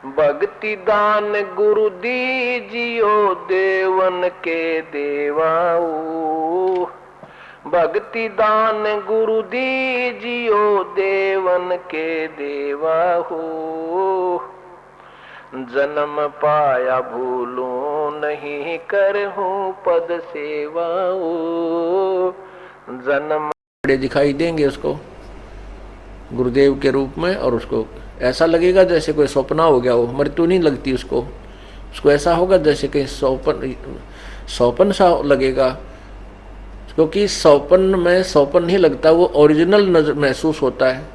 भक्ति दान गुरु दीजियो देवन के देवाओ। भक्ति दान गुरु दीजियो देवन के देवा हो। जन्म पाया भूलूं नहीं करहूं पद सेवा हो। जन्म बड़े दिखाई देंगे उसको गुरुदेव के रूप में, और उसको ऐसा लगेगा जैसे कोई सपना हो गया हो। मृत्यु नहीं लगती उसको ऐसा होगा जैसे कहीं सौपन सा लगेगा, क्योंकि सौपन में सौपन नहीं लगता, वो ओरिजिनल नजर महसूस होता है।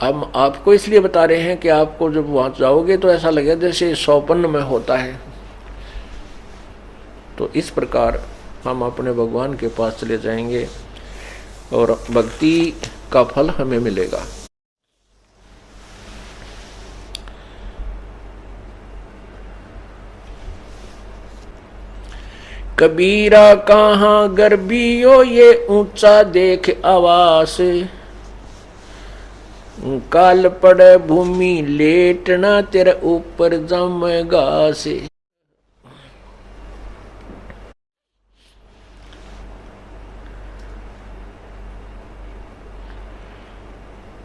हम आपको इसलिए बता रहे हैं कि आपको जब वहां जाओगे तो ऐसा लगेगा जैसे सौपन में होता है। तो इस प्रकार हम अपने भगवान के पास चले जाएंगे और भक्ति का फल हमें मिलेगा। कबीरा कहाँ गर्बियो ये ऊंचा देख आवास। काल पड़े भूमि लेटना तेरे ऊपर जमेगा से।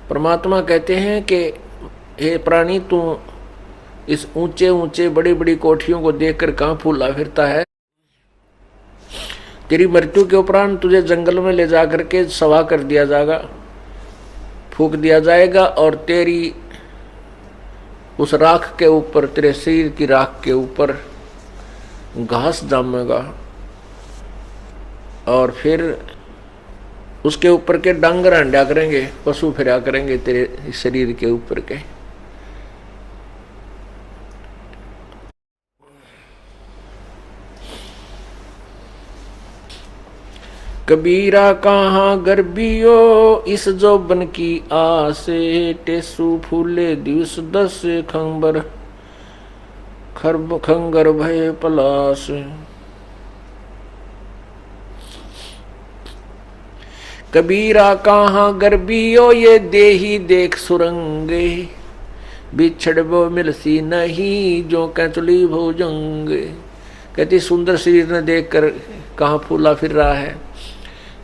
परमात्मा कहते हैं कि हे प्राणी, तू इस ऊंचे ऊंचे बड़ी बड़ी कोठियों को देखकर कहाँ फूला फिरता है। तेरी मृत्यु के उपरांत तुझे जंगल में ले जाकर के सवा कर दिया जाएगा, फूक दिया जाएगा, और तेरी उस राख के ऊपर, तेरे शरीर की राख के ऊपर घास जमेगा, और फिर उसके ऊपर के डांगर अंडा करेंगे, पशु फिरा करेंगे तेरे शरीर के ऊपर के। कबीरा कहाँ गर्बियो इस जोबन की आसे। टेसु फूले दिवस दस खंबर खरब खंगर भय पलास। कबीरा कहाँ गर्बियो ये देही देख सुरंगे। बिछड़बो मिलसी नहीं जो कैचुली भोजंगे। कहती सुंदर शरीर ने देखकर कहाँ फूला फिर रहा है।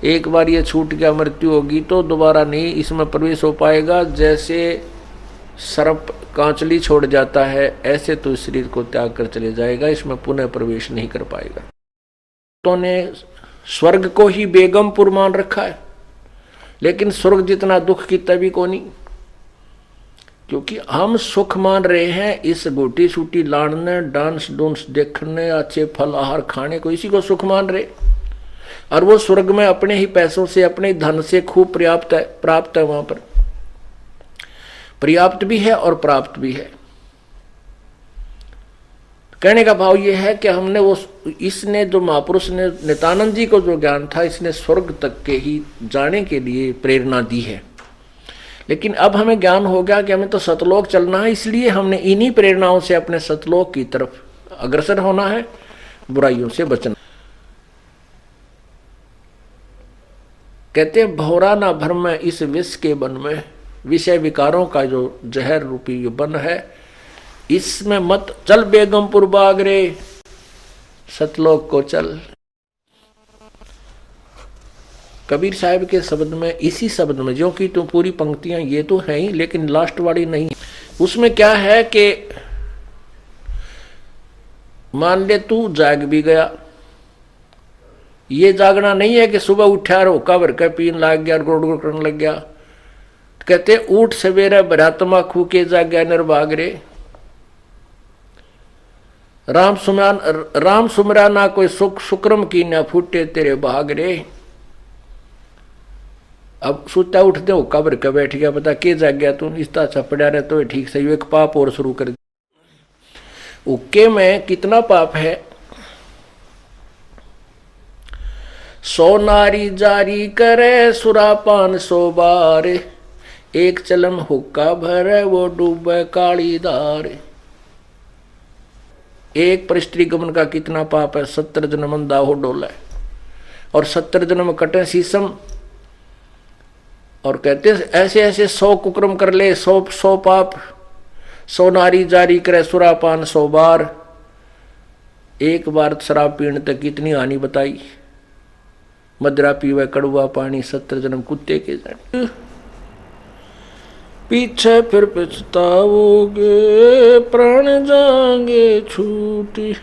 एक बार ये छूट गया, मृत्यु होगी तो दोबारा नहीं इसमें प्रवेश हो पाएगा। जैसे सर्प कांचली छोड़ जाता है, ऐसे तो इस शरीर को त्याग कर चले जाएगा, इसमें पुनः प्रवेश नहीं कर पाएगा। तो ने स्वर्ग को ही बेगमपुर मान रखा है, लेकिन स्वर्ग जितना दुख की तभी को नहीं, क्योंकि हम सुख मान रहे हैं इस गोटी सूटी लाड़ने, डांस डूंस देखने, अच्छे फल आहार खाने को, इसी को सुख मान रहे। और वो स्वर्ग में अपने ही पैसों से, अपने धन से खूब प्राप्त है, वहां पर पर्याप्त भी है और प्राप्त भी है। कहने का भाव ये है कि हमने वो, इसने जो महापुरुष ने नित्यानंद जी को जो ज्ञान था, इसने स्वर्ग तक के ही जाने के लिए प्रेरणा दी है। लेकिन अब हमें ज्ञान हो गया कि हमें तो सतलोक चलना है, इसलिए हमने इन्हीं प्रेरणाओं से अपने सतलोक की तरफ अग्रसर होना है, बुराइयों से बचना। कहते हैं भौरा ना भर में इस विष के बन में। विषय विकारों का जो जहर रूपी बन है, इसमें मत चल बेगमपुर बागरे, सतलोक को चल। कबीर साहब के शब्द में, इसी शब्द में, जो कि तो पूरी पंक्तियां ये तो है ही, लेकिन लास्ट वाली नहीं, उसमें क्या है कि मान ले तू जाग भी गया, ये जागना नहीं है कि सुबह उठा और हुक्का भर के पीन लग गया और गुड़ गुड़ करने लग गया। कहते उठ सवेरे भरात्मा खू के जाग्या निर्भाग रे। राम सुमरा ना कोई सुख सुक्रम की ना फूटे तेरे भाग रे। अब सोचता उठते हुक्का भर के बैठ गया, पता के जाग गया तू, इस तरह छपड़ा रहे तो ठीक सही, एक पाप और शुरू कर दिया। हुक्के में कितना पाप है। सो नारी जारी करे सुरापान 100 बार। एक चलम हुक्का भरे वो डूबे काली धार। एक पर स्त्री गमन का कितना पाप है। 70 जन्म दाहो डोले और 70 जन्म कटे शीशम। और कहते ऐसे ऐसे 100 कुक्रम कर ले, 100 पाप 100 नारी जारी करे सुरापान 100 बार, एक बार शराब पीने तक कितनी हानि बताई। मदरा पीवे कड़वा पानी 70 जन्म कुत्ते के जाने। पीछे फिर पछताओगे प्राण जाएंगे छूटी।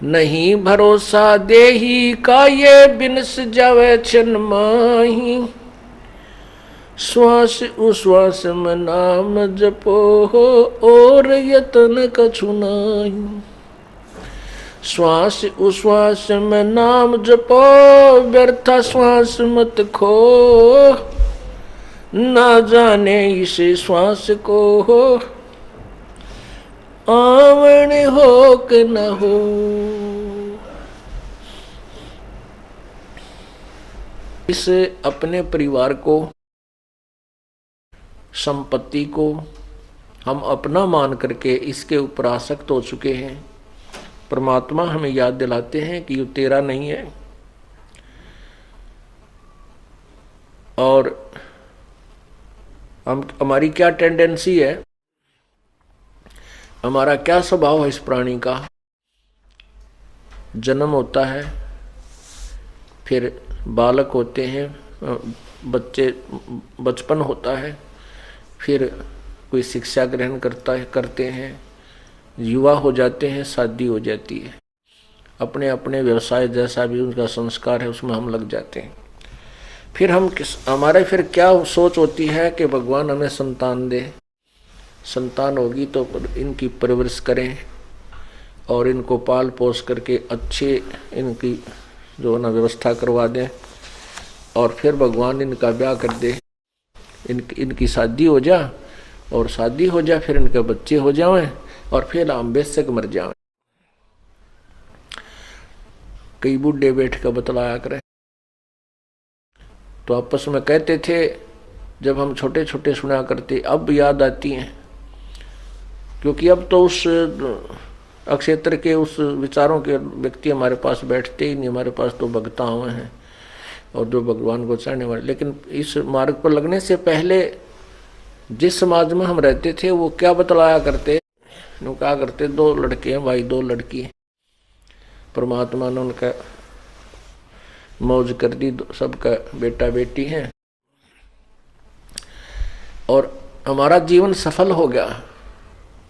नहीं भरोसा देही का ये बिनस जावे छिन माही। श्वास उश्वास में नाम जपो हो और यतन कछु नाही। श्वास उश्वास में नाम जपो व्यर्था श्वास मत खो। ना जाने इसे श्वास को हो आवण हो कि न हो। इस अपने परिवार को, संपत्ति को हम अपना मान करके इसके ऊपर आसक्त हो चुके हैं। परमात्मा हमें याद दिलाते हैं कि ये तेरा नहीं है। और हमारी क्या टेंडेंसी है, हमारा क्या स्वभाव है इस प्राणी का। जन्म होता है, फिर बालक होते हैं, बचपन होता है, फिर कोई शिक्षा ग्रहण करते हैं, युवा हो जाते हैं, शादी हो जाती है, अपने अपने व्यवसाय जैसा भी उनका संस्कार है उसमें हम लग जाते हैं। फिर हमारे फिर क्या सोच होती है कि भगवान हमें संतान दे, संतान होगी तो इनकी परवरिश करें और इनको पाल पोस करके अच्छे इनकी जो ना व्यवस्था करवा दें, और फिर भगवान इनका ब्याह कर दे, इनकी शादी हो जा, और शादी हो जाए फिर इनके बच्चे हो जाएं, और फिर हम बेशक मर जाएं। कई बूढ़े बैठ कर बतलाया करें तो आपस में कहते थे, जब हम छोटे छोटे सुना करते, अब याद आती हैं, क्योंकि अब तो उस अक्षेत्र के उस विचारों के व्यक्ति हमारे पास बैठते ही नहीं। हमारे पास तो भगता हुए हैं और जो भगवान को चाहने वाले। लेकिन इस मार्ग पर लगने से पहले जिस समाज में हम रहते थे वो क्या बतलाया करते, वो क्या करते, 2 लड़के हैं भाई, 2 लड़की हैं। परमात्मा ने उनका मौज कर दी, सबका बेटा बेटी हैं, और हमारा जीवन सफल हो गया।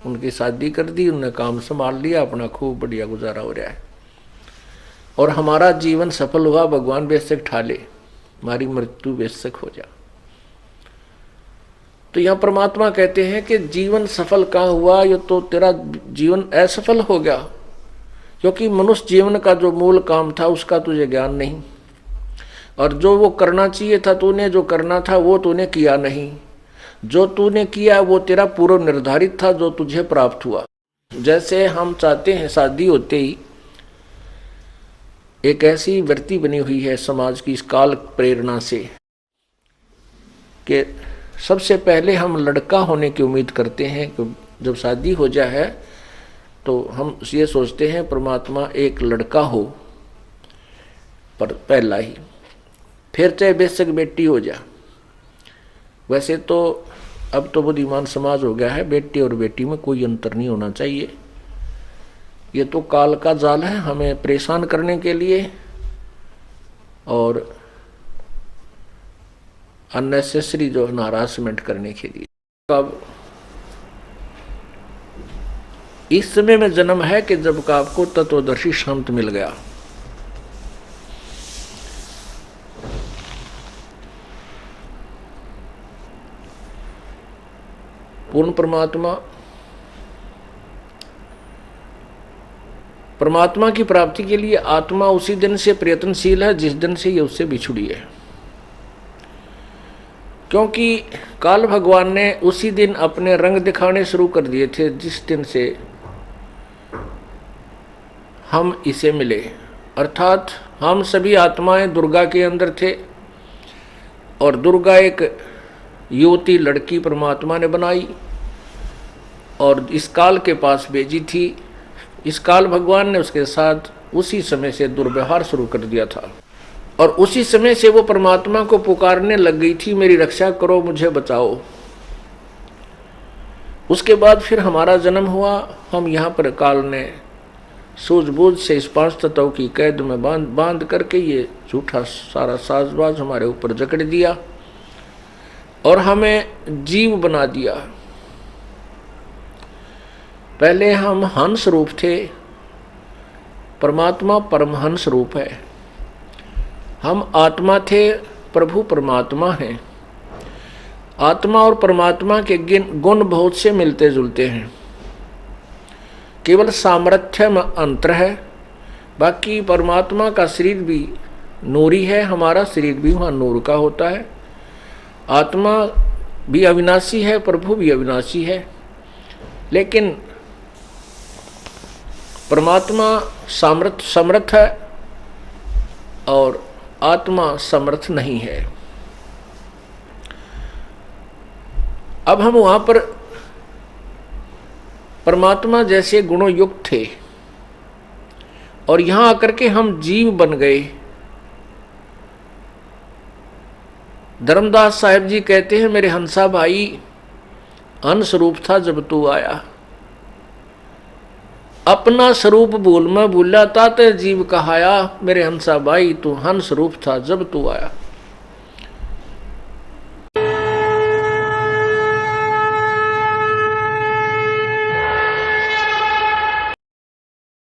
उनकी शादी कर दी, उन्होंने काम संभाल लिया, अपना खूब बढ़िया गुजारा हो रहा है, और हमारा जीवन सफल हुआ। भगवान बेशक ठाले, हमारी मृत्यु बेशक हो जा। तो यहां परमात्मा कहते हैं कि जीवन सफल कहाँ हुआ, ये तो तेरा जीवन असफल हो गया, क्योंकि मनुष्य जीवन का जो मूल काम था उसका तुझे ज्ञान नहीं, और जो वो करना चाहिए था तूने, जो करना था वो तूने किया नहीं। जो तूने किया वो तेरा पूर्व निर्धारित था, जो तुझे प्राप्त हुआ। जैसे हम चाहते हैं शादी होते ही एक ऐसी वृत्ति बनी हुई है समाज की इस काल प्रेरणा से कि सबसे पहले हम लड़का होने की उम्मीद करते हैं कि जब शादी हो जाए तो हम ये सोचते हैं परमात्मा एक लड़का हो, पर पहला ही, फिर चाहे बेशक बेटी हो जा। वैसे तो अब तो बुद्धिमान समाज हो गया है, बेटी और बेटी में कोई अंतर नहीं होना चाहिए। ये तो काल का जाल है हमें परेशान करने के लिए और अननेसेसरी जो हरासमेंट करने के लिए। अब इस समय में जन्म है कि जब का आपको तत्वदर्शी शांत मिल गया। पूर्ण परमात्मा की प्राप्ति के लिए आत्मा उसी दिन से प्रयत्नशील है जिस दिन से ये उससे बिछुड़ी है, क्योंकि काल भगवान ने उसी दिन अपने रंग दिखाने शुरू कर दिए थे जिस दिन से हम इसे मिले। अर्थात हम सभी आत्माएं दुर्गा के अंदर थे, और दुर्गा एक युवती लड़की परमात्मा ने बनाई और इस काल के पास भेजी थी। इस काल भगवान ने उसके साथ उसी समय से दुर्व्यवहार शुरू कर दिया था, और उसी समय से वो परमात्मा को पुकारने लग गई थी, मेरी रक्षा करो, मुझे बचाओ। उसके बाद फिर हमारा जन्म हुआ। हम यहाँ पर काल ने सूझबूझ से इस 5 तत्वों की कैद में बांध करके ये झूठा सारा साजबाज हमारे ऊपर जकड़ दिया और हमें जीव बना दिया। पहले हम हंस रूप थे, परमात्मा परमहंस रूप है। हम आत्मा थे, प्रभु परमात्मा हैं। आत्मा और परमात्मा के गुण बहुत से मिलते जुलते हैं, केवल सामर्थ्य में अंतर है। बाकी परमात्मा का शरीर भी नूरी है, हमारा शरीर भी वहाँ नूर का होता है। आत्मा भी अविनाशी है, प्रभु भी अविनाशी है, लेकिन परमात्मा समर्थ है और आत्मा समर्थ नहीं है। अब हम वहां पर परमात्मा जैसे गुणों युक्त थे और यहां आकर के हम जीव बन गए। धर्मदास साहिब जी कहते हैं, मेरे हंसा भाई हंस रूप था जब तू आया, अपना स्वरूप भूल में भूला ताते जीव कहाया। मेरे हंसा भाई तू हंस रूप था जब तू आया।